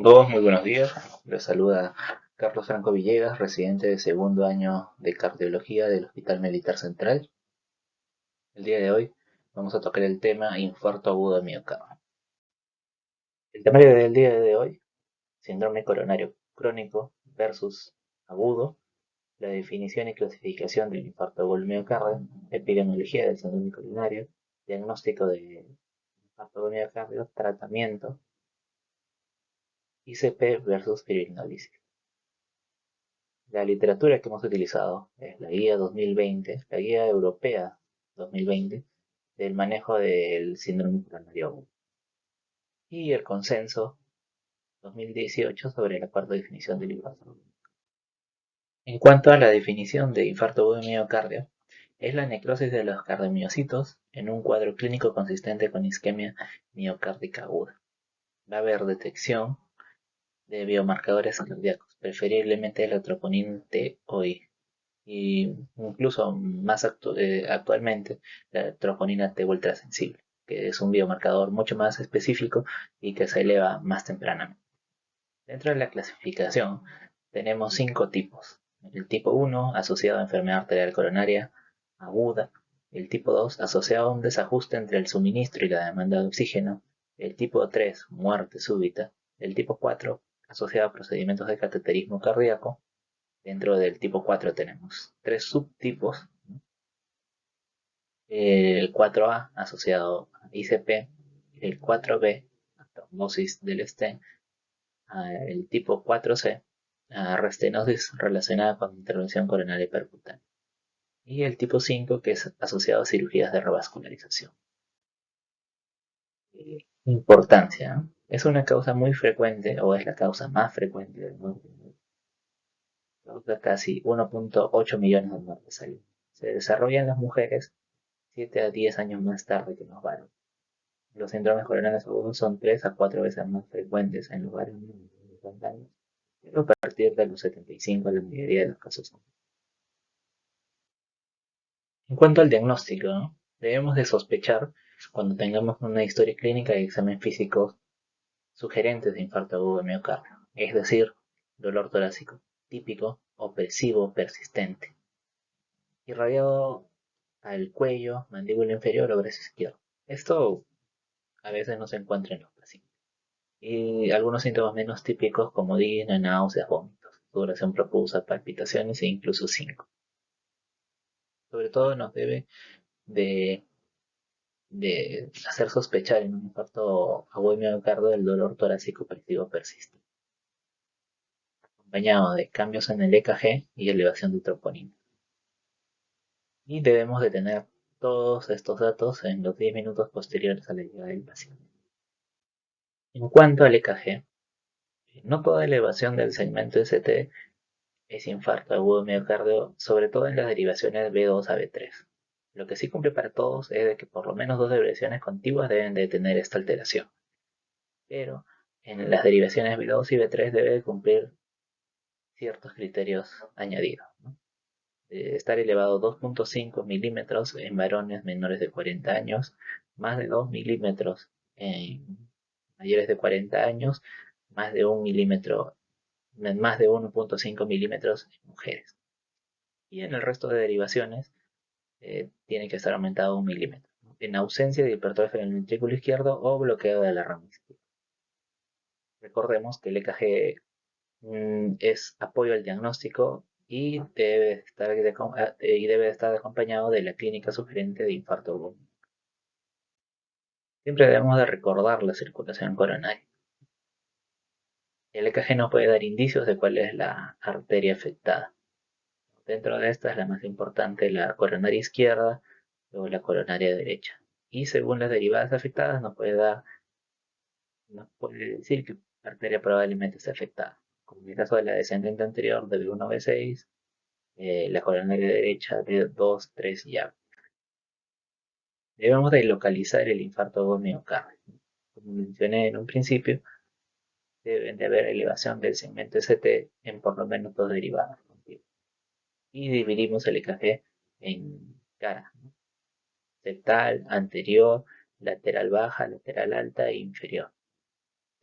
Todos muy buenos días. Les saluda Carlos Franco Villegas, residente de segundo año de cardiología del Hospital Militar Central. El día de hoy vamos a tocar el tema infarto agudo de miocardio. El temario del día de hoy, síndrome coronario crónico versus agudo, la definición y clasificación del infarto agudo del miocardio, epidemiología del síndrome coronario, diagnóstico de infarto agudo del miocardio, tratamiento, ICP versus fibrinolysis. La literatura que hemos utilizado es la guía 2020, la guía europea 2020 del manejo del síndrome coronario agudo y el consenso 2018 sobre la cuarta definición del infarto. En cuanto a la definición de infarto agudo de miocardio, es la necrosis de los cardiomiocitos en un cuadro clínico consistente con isquemia miocárdica aguda. Va a haber detección de biomarcadores cardíacos, preferiblemente la troponina T-OI, y incluso actualmente la troponina T ultrasensible, que es un biomarcador mucho más específico y que se eleva más tempranamente. Dentro de la clasificación tenemos 5 tipos. El tipo 1 asociado a enfermedad arterial coronaria aguda, el tipo 2 asociado a un desajuste entre el suministro y la demanda de oxígeno, el tipo 3 muerte súbita, el tipo 4 asociado a procedimientos de cateterismo cardíaco. Dentro del tipo 4 tenemos 3 subtipos. El 4A asociado a ICP, el 4B a trombosis del stent, el tipo 4C a restenosis relacionada con intervención coronaria percutánea y el tipo 5 que es asociado a cirugías de revascularización. Importancia, ¿no? Es una causa muy frecuente o es la causa más frecuente del muerte. Causa casi 1.8 millones de muertes al año. Se desarrolla en las mujeres 7 a 10 años más tarde que en los varones. Los síndromes coronarios agudos son 3 a 4 veces más frecuentes en los varones de 50 años, pero a partir de los 75 la mayoría de los casos son. En cuanto al diagnóstico, ¿no? Debemos de sospechar cuando tengamos una historia clínica y examen físico sugerentes de infarto agudo de miocardio, es decir, dolor torácico típico, opresivo, persistente, irradiado al cuello, mandíbula inferior o brazo izquierdo. Esto a veces no se encuentra en los pacientes. Y algunos síntomas menos típicos como digna, náuseas, vómitos, sudoración profusa, palpitaciones e incluso síncope. Sobre todo nos debe de, de hacer sospechar en un infarto agudo de miocardio el dolor torácico opresivo persistente, acompañado de cambios en el EKG y elevación de troponina. Y debemos de tener todos estos datos en los 10 minutos posteriores a la llegada del paciente. En cuanto al EKG, no toda elevación del segmento ST es infarto agudo de miocardio, sobre todo en las derivaciones B2 a B3. Lo que sí cumple para todos es de que por lo menos 2 derivaciones contiguas deben de tener esta alteración. Pero en las derivaciones B2 y B3 debe de cumplir ciertos criterios añadidos, ¿no? Estar elevado 2.5 milímetros en varones menores de 40 años, más de 2 milímetros en mayores de 40 años, más de 1 milímetro, más de 1.5 milímetros en mujeres. Y en el resto de derivaciones tiene que estar aumentado 1 milímetro, ¿no? En ausencia de hipertrofia en el ventrículo izquierdo o bloqueo de la rama izquierda. Recordemos que el EKG es apoyo al diagnóstico y debe estar acompañado de la clínica sugerente de infarto agudo. Siempre debemos de recordar la circulación coronaria. El EKG nos puede dar indicios de cuál es la arteria afectada. Dentro de esta es la más importante, la coronaria izquierda, luego la coronaria derecha. Y según las derivadas afectadas nos puede decir que la arteria probablemente esté afectada. Como en el caso de la descendente anterior de B1 B6, la coronaria derecha de 2, 3 y A. Debemos de localizar el infarto agudo miocardio. Como mencioné en un principio, deben de haber elevación del segmento ST en por lo menos 2 derivadas. Y dividimos el EKG en caras, ¿no? Septal, anterior, lateral baja, lateral alta e inferior.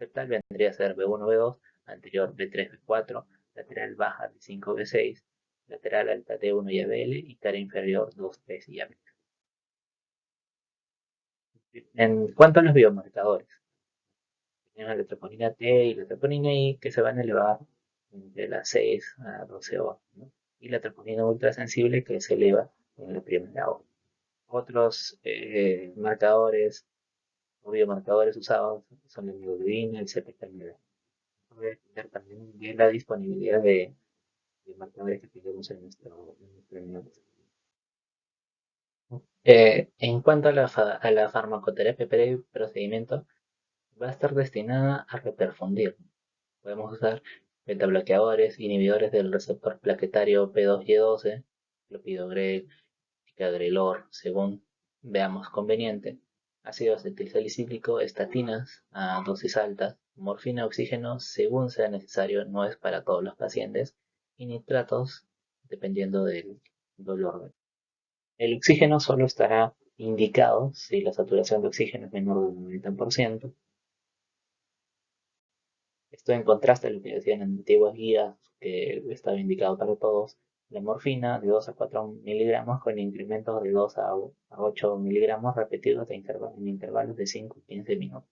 Septal vendría a ser B1, B2, anterior B3, B4, lateral baja B5, B6, lateral alta D1 y ABL y cara inferior 2, 3 y AB. En cuanto a los biomarcadores, tenemos la troponina T y la troponina I que se van a elevar de las 6 a 12 horas, ¿no? Y la troponina ultrasensible que se eleva en la primera hora. Otros marcadores o biomarcadores usados son la hemoglobina, el CPK-9. Voy a depender también de la disponibilidad de marcadores que tengamos en nuestro análisis. En cuanto a la farmacoterapia previo procedimiento, va a estar destinada a reperfundir. Podemos usar betabloqueadores, inhibidores del receptor plaquetario P2Y12, clopidogrel, ticagrelor, según veamos conveniente, ácido acetilsalicílico, estatinas a dosis altas, morfina, oxígeno, según sea necesario, no es para todos los pacientes, y nitratos, dependiendo del dolor. El oxígeno solo estará indicado si la saturación de oxígeno es menor del 90%. Esto en contraste a lo que decían en antiguas guías, que estaba indicado para todos. La morfina de 2 a 4 miligramos con incrementos de 2 a 8 miligramos repetidos en intervalos de 5 a 15 minutos.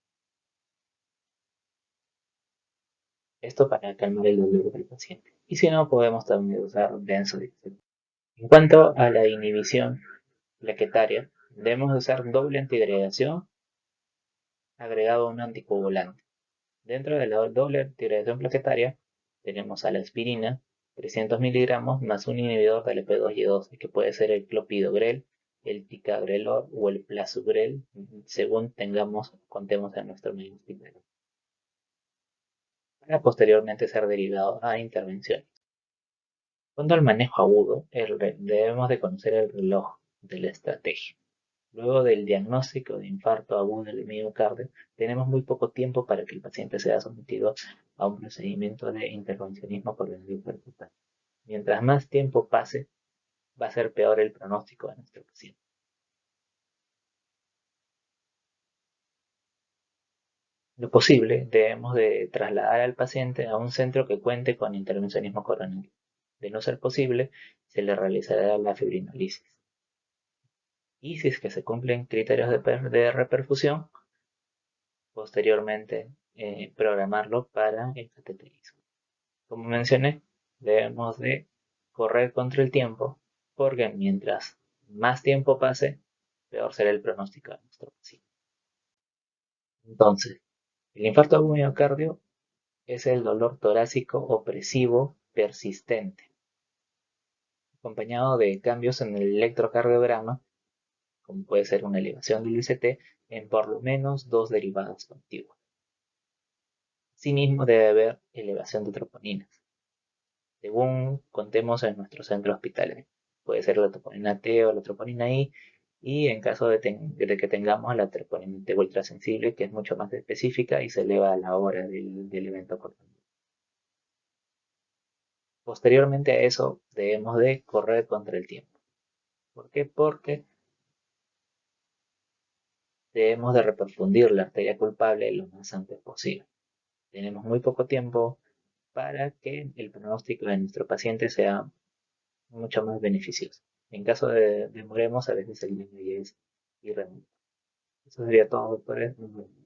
Esto para calmar el dolor del paciente. Y si no, podemos también usar benzodiazepina. En cuanto a la inhibición plaquetaria, debemos usar doble antiagregación agregado a un anticoagulante. Dentro de la doble antiagregación plaquetaria tenemos a la aspirina, 300 miligramos, más un inhibidor del EP2Y12, que puede ser el clopidogrel, el ticagrelor o el plasugrel, según contemos en nuestro medio hospitalario, para posteriormente ser derivado a intervenciones. Cuando al manejo agudo, debemos de conocer el reloj de la estrategia. Luego del diagnóstico de infarto agudo del miocardio, tenemos muy poco tiempo para que el paciente sea sometido a un procedimiento de intervencionismo coronariano percutáneo. Mientras más tiempo pase, va a ser peor el pronóstico de nuestro paciente. Lo posible, debemos de trasladar al paciente a un centro que cuente con intervencionismo coronario. De no ser posible, se le realizará la fibrinolisis. Y si es que se cumplen criterios de reperfusión, posteriormente programarlo para el cateterismo. Como mencioné, debemos de correr contra el tiempo porque mientras más tiempo pase, peor será el pronóstico de nuestro paciente. Entonces, el infarto agudo miocardio es el dolor torácico opresivo persistente, acompañado de cambios en el electrocardiograma, como puede ser una elevación del ICT, en por lo menos dos derivadas contiguas. Asimismo, debe haber elevación de troponinas, según contemos en nuestro centro hospitalario. Puede ser la troponina T o la troponina I, y en caso de que tengamos la troponina T ultrasensible, que es mucho más específica y se eleva a la hora del evento coronario. Posteriormente a eso, debemos de correr contra el tiempo. ¿Por qué? Porque debemos de reperfundir la arteria culpable lo más antes posible. Tenemos muy poco tiempo para que el pronóstico de nuestro paciente sea mucho más beneficioso. En caso de demoremos, a veces el daño ya es irreversible. Eso sería todo, doctores. Nos vemos.